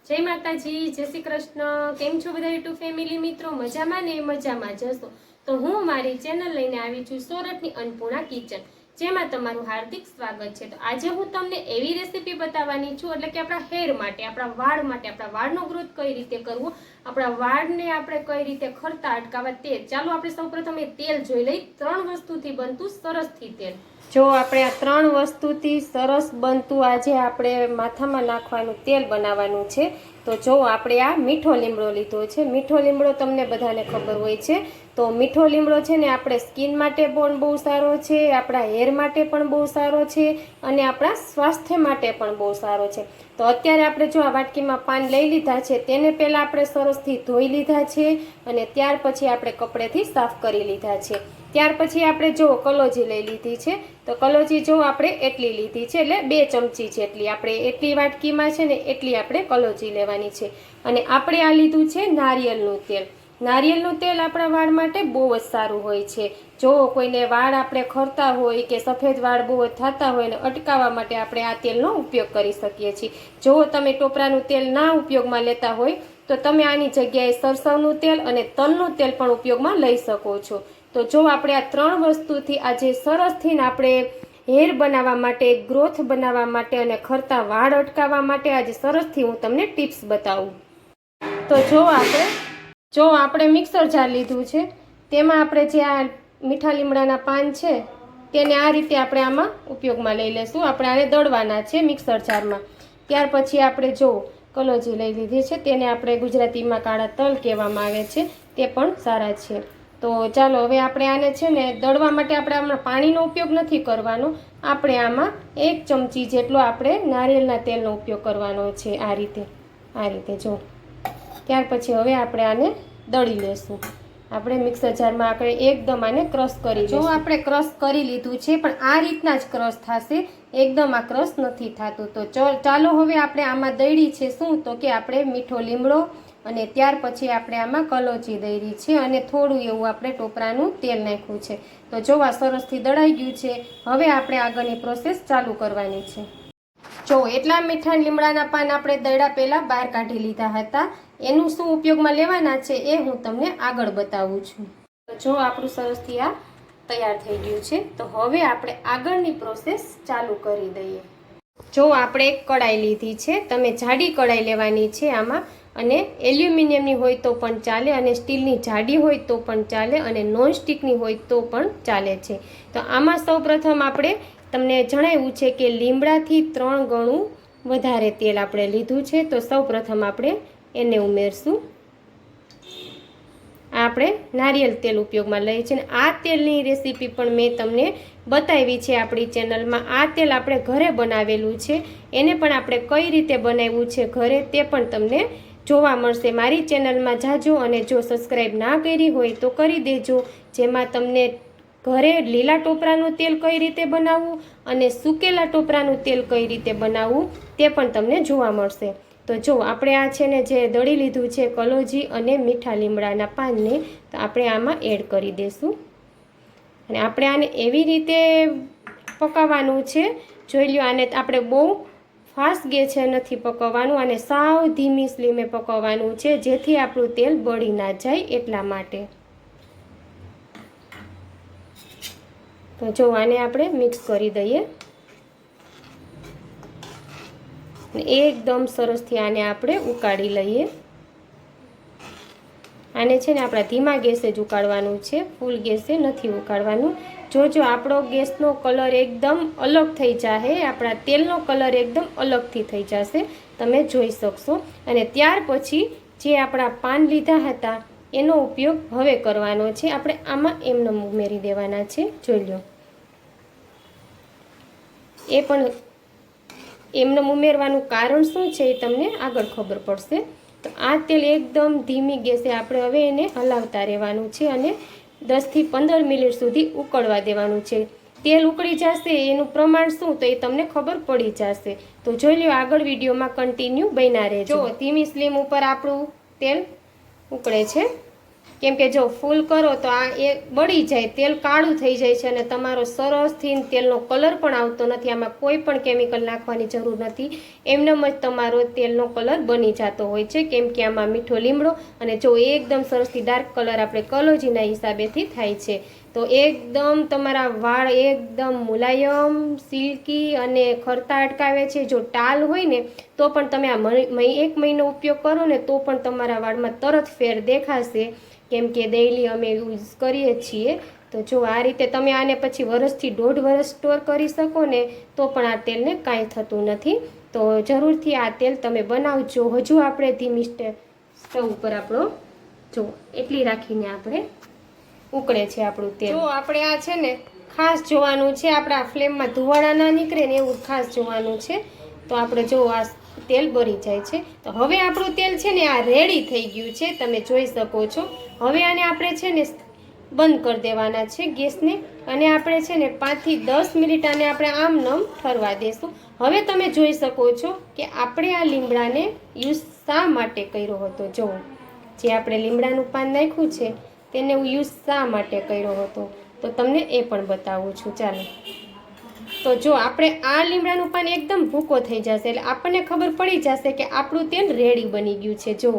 જય માતાજી, જય શ્રી કૃષ્ણ। કેમ છો બધા યુટ્યુબ ફેમિલી મિત્રો? મજામાં ને મજામાં જશો તો હું મારી ચેનલ લઈને આવી છું સોરઠની અન્નપૂર્ણા કિચન, જેમાં તમારું હાર્દિક સ્વાગત છે। તો આજે હું તમને એવી રેસીપી બતાવવાની છું, એટલે કે આપણા હેર માટે, આપણા વાળ માટે, આપણા વાળનો ગ્રોથ કઈ રીતે કરવો, આપણા વાળને આપણે કઈ રીતે ખરતા અટકાવવા તે। ચાલો આપણે સૌપ્રથમ એ તેલ જોઈ લઈ। 3 વસ્તુથી બનતું સરસથી તેલ। જો આપણે આ 3 વસ્તુથી સરસ બનતું આજે આપણે માથામાં નાખવાનું તેલ બનાવવાનું છે। તો જો આપણે આ મીઠો લીમડો લીધો છે। મીઠો લીમડો તમને બધાને ખબર હોય છે। તો મીઠો લીમડો છે ને આપણે સ્કિન માટે પણ બહુ સારો છે, આપણા હેર માટે પણ બહુ સારો છે અને આપણા સ્વાસ્થ્ય માટે પણ બહુ સારો છે। તો અત્યારે આપણે જો આ વાટકીમાં પાન લઈ લીધા છે, તેને પહેલાં આપણે સરસથી ધોઈ લીધા છે અને ત્યાર પછી આપણે કપડેથી સાફ કરી લીધા છે। ત્યાર પછી આપણે જો કલોજી લઈ લીધી છે। તો કલોજી જો આપણે એટલી લીધી છે, એટલે 2 ચમચી જેટલી, આપણે એટલી વાટકીમાં છે ને એટલી આપણે કલોજી લેવાની છે। અને આપણે આ લીધું છે નારિયેળનું તેલ। નારિયેળનું તેલ આપણા વાળ માટે બહુ જ સારું હોય છે। જો કોઈને વાળ આપણે ખરતા હોય કે સફેદ વાળ બહુ જ થતા હોય ને અટકાવવા માટે આપણે આ તેલનો ઉપયોગ કરી શકીએ છીએ। જો તમે ટોપરાનું તેલ ના ઉપયોગમાં લેતા હોય તો તમે આની જગ્યાએ સરસવનું તેલ અને તલનું તેલ પણ ઉપયોગમાં લઈ શકો છો। તો જો આપણે આ 3 વસ્તુથી આજે સરસથી આપણે હેર બનાવવા માટે, ગ્રોથ બનાવવા માટે અને ખરતા વાળ અટકાવવા માટે આજે સરસથી હું તમને ટિપ્સ બતાવું। તો જો આપણે મિક્સર જાર લીધું છે, તેમાં આપણે જે આ મીઠા લીમડાના પાન છે તેને આ રીતે આપણે આમાં ઉપયોગમાં લઈ લેશું। આપણે આને દળવાના છે મિક્સર જારમાં। ત્યાર પછી આપણે જો કલોજી લઈ લીધી છે, તેને આપણે ગુજરાતીમાં કાળા તલ કહેવામાં આવે છે, તે પણ સારા છે। તો ચાલો હવે આપણે આને છે ને દળવા માટે આપણે આમાં પાણીનો ઉપયોગ નથી કરવાનો, આપણે આમાં 1 ચમચી જેટલો આપણે નારિયેળના તેલનો ઉપયોગ કરવાનો છે। આ રીતે જો ત્યાર પછી હવે આપણે આને દળી લેશું। આપણે મિક્સર જારમાં આપણે એકદમ આને ક્રશ કરી જો આપણે ક્રશ કરી લીધું છે, પણ આ રીતના જ ક્રશ થશે, એકદમ આ ક્રશ નથી થતું। તો ચાલો હવે આપણે આમાં દળી છે શું, તો કે આપણે મીઠો લીમડો અને ત્યાર પછી આપણે આમાં કલોજી દળી છે અને થોડું એવું આપણે ટોપરાનું તેલ નાખ્યું છે। તો જો આ સરસથી દળાઈ ગયું છે, હવે આપણે આગળની પ્રોસેસ ચાલુ કરવાની છે। જો એટલા મીઠા લીમડાના પાન આપણે દળ્યા પહેલાં બહાર કાઢી લીધા હતા, એનું શું ઉપયોગમાં લેવાના છે એ હું તમને આગળ બતાવું છું। તો જો આપણું સરસથી આ તૈયાર થઈ ગયું છે, તો હવે આપણે આગળની પ્રોસેસ ચાલુ કરી દઈએ। જો આપણે એક કડાઈ લીધી છે, તમે જાડી કડાઈ લેવાની છે આમાં, અને એલ્યુમિનિયમની હોય તો પણ ચાલે, અને સ્ટીલની જાડી હોય તો પણ ચાલે, અને નોનસ્ટિકની હોય તો પણ ચાલે છે। તો આમાં સૌપ્રથમ આપણે તમને જણાવ્યું છે કે લીમડાથી 3 ગણું વધારે તેલ આપણે લીધું છે। તો સૌપ્રથમ આપણે એને ઉમેરશું। આપણે નારિયેળ તેલ ઉપયોગમાં લઈએ છીએ, આ તેલની રેસીપી પણ મેં તમને બતાવી છે આપણી ચેનલમાં। આ તેલ આપણે ઘરે બનાવેલું છે, એને પણ આપણે કઈ રીતે બનાવ્યું છે ઘરે તે પણ તમને જોવા મળશે મારી ચેનલમાં જાજો। અને જો સબસ્ક્રાઈબ ના કરી હોય તો કરી દેજો, જેમાં તમને ઘરે લીલા ટોપરાનું તેલ કઈ રીતે બનાવવું અને સૂકેલા ટોપરાનું તેલ કઈ રીતે બનાવવું તે પણ તમને જોવા મળશે। તો જો આપણે આ છે ને જે દળી લીધું છે કલોજી અને મીઠા લીમડાના પાનને, તો આપણે આમાં એડ કરી દઈશું અને આપણે આને એવી રીતે પકાવવાનું છે, જોઈ લો, આને આપણે બહુ ફાસ્ટ ગેસે નથી પકવવાનું, અને સાવ ધીમી સ્લીમે પકવવાનું છે, જેથી આપણું તેલ બળી ના જાય એટલા માટે। તો જો આને આપણે મિક્સ કરી દઈએ, એકદમ સરસથી આને આપણે ઉકાળી લઈએ। આને છે ને આપણા ધીમા ગેસે જ ઉકાળવાનું છે, ફૂલ ગેસે નથી ઉકાળવાનું। જો આપણો ગેસનો કલર એકદમ અલગ થઈ જશે, આપણા તેલનો કલર એકદમ અલગથી થઈ જશે, તમે જોઈ શકશો। અને ત્યાર પછી જે આપણા પાન લીધા હતા એનો ઉપયોગ હવે કરવાનો છે, આપણે આમાં એમને ઉમેરી દેવાના છે। જોઈ લો, એ પણ એમને ઉમેરવાનું કારણ શું છે એ તમને આગળ ખબર પડશે। તો આ તેલ એકદમ ધીમી ગેસે આપણે હવે એને હલાવતા રહેવાનું છે અને 10 થી 15 મિનિટ સુધી ઉકળવા દેવાનું છે। તેલ ઉકળી જશે એનું પ્રમાણ શું તો એ તમને ખબર પડી જશે। તો જોઈ લો, આગળ વિડીયોમાં કન્ટિન્યુ બન્યા રહેજો। ધીમી સ્લીમ ઉપર આપણું તેલ ઉકળે છે, કેમ કે જો ફૂલ કરો તો આ એ બળી જાય, તેલ કાળું થઈ જાય છે અને તમારો સરસથી તેલનો કલર પણ આવતો નથી. આમાં કોઈ પણ કેમિકલ નાખવાની જરૂર નથી, એમનેમ જ તમારો તેલનો કલર બની જતો હોય છે, કેમ કે આમાં મીઠો લીમડો અને જો એકદમ સરસથી ડાર્ક કલર આપણે કલોજીના હિસાબેથી થાય છે. તો એકદમ તમારા વાળ એકદમ મુલાયમ, સિલ્કી અને ખરતા અટકાવે છે. જો ટાલ હોય ને તો પણ તમે આ 1 મહિનો ઉપયોગ કરો ને તો પણ તમારા વાળમાં તરત ફેર દેખાશે, કેમ કે ડેઈલી અમે યુઝ કરીએ છીએ. તો જો આ રીતે તમે આને પછી વર્ષથી 1.5 વર્ષ સ્ટોર કરી શકો ને તો પણ આ તેલને કાંઈ થતું નથી. તો જરૂરથી આ તેલ તમે બનાવજો. હજુ આપણે ધીમી સ્ટવ ઉપર આપણો જો એટલી રાખીને આપણે ઉકળે છે આપણું તેલ. જો આપણે આ છે ને ખાસ જોવાનું છે, આપણે આ ફ્લેમમાં ધુવાળા ના નીકળે ને એવું ખાસ જોવાનું છે. તો આપણે જો આ તેલ બળી જાય છે. તો હવે આપણું તેલ છે ને આ રેડી થઈ ગયું છે, તમે જોઈ શકો છો. હવે આને આપણે છે ને બંધ કરી દેવાના છે ગેસને, અને આપણે છે ને 5 થી 10 મિનિટ આને આપણે આમ નમ ઠરવા દેશું. હવે તમે જોઈ શકો છો કે આપણે આ લીમડાને યુઝ શા માટે કર્યો હતો. જો જે આપણે લીમડાનું પાન નાખ્યું છે તેને યુઝ શા માટે કર્યો હતો તો તમને એ પણ બતાવું છું. ચાલો, તો જો આપણે આ લીમડાનું પાન એકદમ ભૂકો થઈ જશે એટલે આપણને ખબર પડી જશે કે આપણું તેલ રેડી બની ગયું છે. જો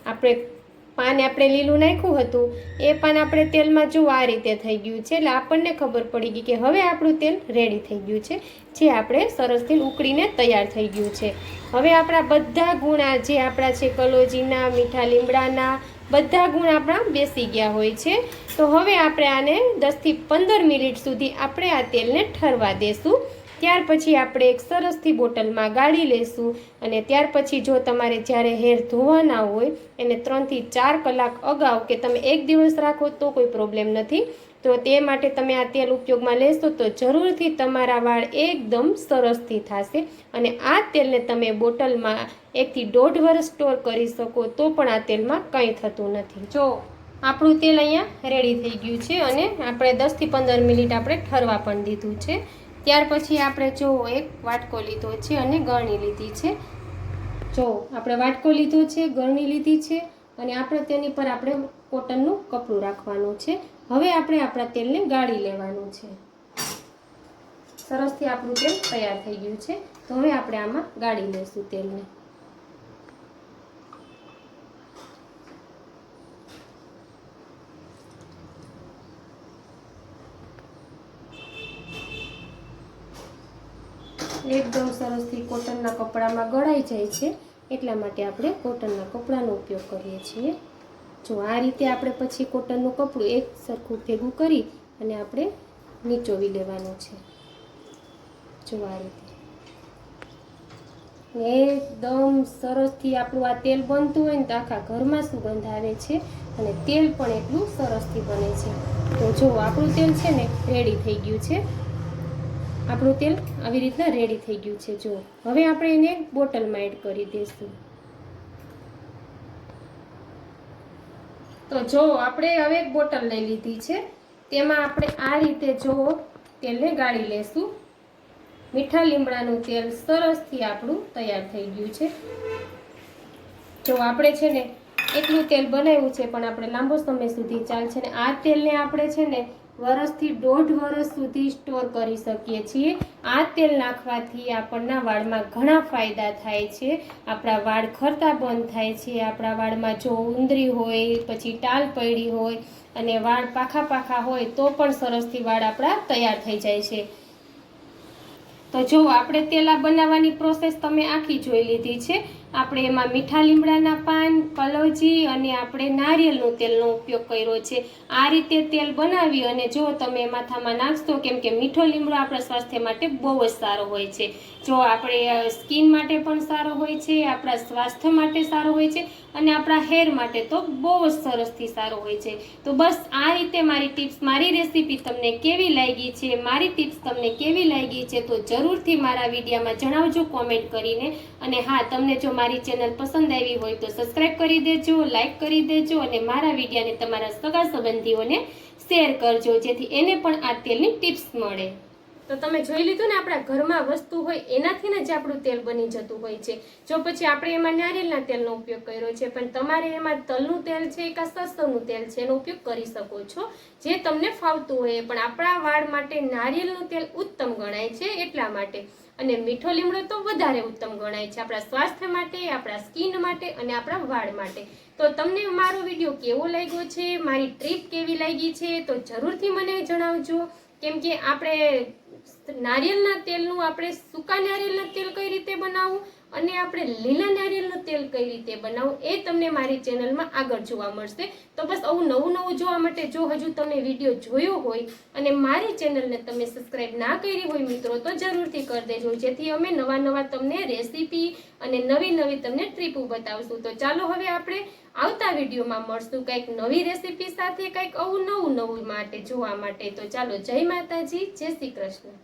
આપણે લીલું નાખ્યું હતું એ પાન આપણે તેલમાં જો આ રીતે થઈ ગયું છે એટલે આપણને ખબર પડી ગઈ કે હવે આપણું તેલ રેડી થઈ ગયું છે, જે આપણે સરસથી ઉકળીને તૈયાર થઈ ગયું છે. હવે આપણા બધા ગુણ જે આપણા છે કલોજીના, મીઠા લીમડાના બધા ગુણ આપણા બેસી ગયા હોય છે. તો હવે આપણે આને 10 થી 15 મિનિટ સુધી આપણે આ તેલને ઠરવા દેશું. ત્યાર પછી આપણે એક સરસથી બોટલમાં ગાળી લેશું, અને ત્યાર પછી જો તમારે જ્યારે હેર ધોવાના હોય એને 3 થી 4 કલાક અગાઉ કે તમે 1 દિવસ રાખો તો કોઈ પ્રોબ્લેમ નથી. તો તે માટે તમે આ તેલ ઉપયોગમાં લેશો તો જરૂરથી તમારા વાળ એકદમ સરસથી થશે, અને આ તેલને તમે બોટલમાં 1 થી 1.5 વર્ષ સ્ટોર કરી શકો તો પણ આ તેલમાં કંઈ થતું નથી. જો આપણું તેલ અહીંયા રેડી થઈ ગયું છે અને આપણે 10 થી 15 મિનિટ આપણે ઠરવા પણ દીધું છે. ત્યાર પછી આપણે જો એક વાટકો લીધો છે અને ગળણી લીધી છે. જો આપણે વાટકો લીધો છે, ગળણી લીધી છે, અને આપણે તેની પર આપણે કોટનનું કપડું રાખવાનું છે. હવે આપણે આપણા તેલને ગાળી લેવાનું છે. સરસથી આપણું તેલ તૈયાર થઈ ગયું છે. તો હવે આપણે આમાં ગાળી લઈશું તેલને. એકદમ સરસથી કોટનના કપડામાં ગળાઈ જાય છે, એટલા માટે આપણે કોટનના કપડાનો ઉપયોગ કરીએ છીએ. જો આ રીતે આપણે પછી કોટનનું કપડું એક સરખું ભેગું કરી અને આપણે નીચોવી લેવાનું છે. જો આ રીતે એકદમ સરસથી આપણું આ તેલ બનતું હોય ને તો આખા ઘરમાં સુગંધ આવે છે, અને તેલ પણ એટલું સરસથી બને છે. તો જો આપણું તેલ છે ને રેડી થઈ ગયું છે. આપણું તેલ આવી રીતના રેડી થઈ ગયું છે. જો હવે આપણે એને બોટલમાં એડ કરી દઈશું. તો જો આપણે હવે એક બોટલ લઈ લીધી છે, તેમાં આપણે આ રીતે જો તેલને ગાળી લેશું. મીઠા લીમડાનું તેલ સરસથી આપણું તૈયાર થઈ ગયું છે. જો આપણે છે ને એટલું તેલ બનાવ્યું છે પણ આપણે લાંબો સમય સુધી ચાલશે, ને આ તેલને આપણે છે ને વર્ષથી 1.5 વર્ષ સુધી સ્ટોર કરી શકીએ છીએ. આ તેલ નાખવાથી આપણના વાળમાં ઘણા ફાયદા થાય છે. આપણા વાળ ખરતા બંધ થાય છે. આપણા વાળમાં જો ઉંદરી હોય, પછી ટાલ પડી હોય અને વાળ પાખા હોય તો પણ સરસથી વાળ આપણા તૈયાર થઈ જાય છે. તો જો આપણે તેલ બનાવવાની પ્રોસેસ તમે આખી જોઈ લીધી છે. આપણે એમાં મીઠા લીમડાના પાન, કલોજી અને આપણે નારિયેળનું તેલનો ઉપયોગ કર્યો છે. આ રીતે તેલ બનાવી અને જો તમે માથામાં નાખશો, કેમ કે મીઠો લીમડો આપણા સ્વાસ્થ્ય માટે બહુ જ સારો હોય છે. જો આપણે સ્કિન માટે પણ સારો હોય છે, આપણા સ્વાસ્થ્ય માટે સારો હોય છે, અને આપણા હેર માટે તો બહુ જ સરસથી સારો હોય છે. તો બસ આ રીતે મારી ટિપ્સ, મારી રેસીપી તમને કેવી લાગી છે, મારી ટિપ્સ તમને કેવી લાગી છે તો જરૂરથી મારા વિડીયોમાં જણાવજો કોમેન્ટ કરીને. અને હા, તમને જો મારી ચેનલ પસંદ આવી હોય તો સબસ્ક્રાઇબ કરી દેજો, લાઈક કરી દેજો, અને મારા વિડીયોને તમારા સગા સંબંધીઓને શેર કરજો, જેથી એને પણ આ તેલની ટિપ્સ મળે. તો તમે જોઈ લીધું ને, આપણા ઘરમાં વસ્તુ હોય એનાથી જ આપણું તેલ બની જતું હોય છે. જો પછી આપણે એમાં નારિયેળના તેલનો ઉપયોગ કર્યો છે, પણ તમારે એમાં તલનું તેલ છે કે સરસવનું તેલ છે એનો ઉપયોગ કરી શકો છો, જે તમને ફાવતું હોય. પણ આપણા વાળ માટે નારિયેળનું તેલ ઉત્તમ ગણાય છે એટલા માટે. અને મીઠો લીમડો તો વધારે ઉત્તમ ગણાય છે આપણા સ્વાસ્થ્ય માટે, આપણા સ્કિન માટે અને આપણા વાળ માટે. તો તમને મારો વિડીયો કેવો લાગ્યો છે, મારી ટ્રીપ કેવી લાગી છે, તો જરૂરથી મને જણાવજો. કેમ કે આપણે નારિયેળના તેલનું, આપણે સૂકા નારિયેળના તેલ કઈ રીતે બનાવવું અને આપણે લીલા નારિયેળનું તેલ કઈ રીતે બનાવવું એ તમને મારી ચેનલમાં આગળ જોવા મળશે. તો બસ આવું નવું નવું જોવા માટે જો હજુ તમે વિડીયો જોયો હોય અને મારી ચેનલને તમે સબસ્ક્રાઇબ ના કરી હોય મિત્રો, તો જરૂરથી કરી દેજો, જેથી અમે નવા નવા તમને રેસીપી અને નવી નવી તમને ટ્રીપો બતાવશું. તો ચાલો હવે આપણે આવતા વિડીયોમાં મળશું કંઈક નવી રેસીપી સાથે, કંઈક આવું નવું નવું માટે જોવા માટે. તો ચાલો, જય માતાજી, જય શ્રી કૃષ્ણ.